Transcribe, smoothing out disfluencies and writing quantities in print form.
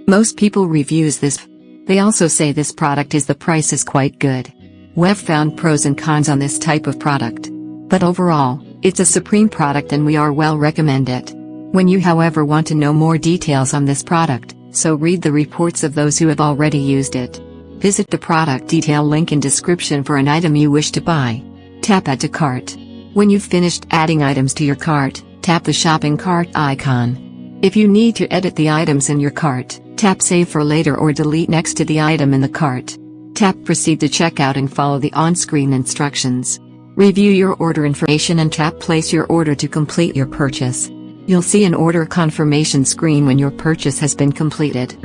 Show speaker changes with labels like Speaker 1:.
Speaker 1: Most people reviews this. They also say this product is the price is quite good. We've found pros and cons on this type of product. But overall, it's a supreme product and we are well recommend it. When you however want to know more details on this product, so read the reports of those who have already used it. Visit the product detail link in description for an item you wish to buy. Tap Add to Cart. When you've finished adding items to your cart, tap the shopping cart icon. If you need to edit the items in your cart, tap Save for later or delete next to the item in the cart. Tap Proceed to checkout and follow the on-screen instructions. Review your order information and tap Place your order to complete your purchase. You'll see an order confirmation screen when your purchase has been completed.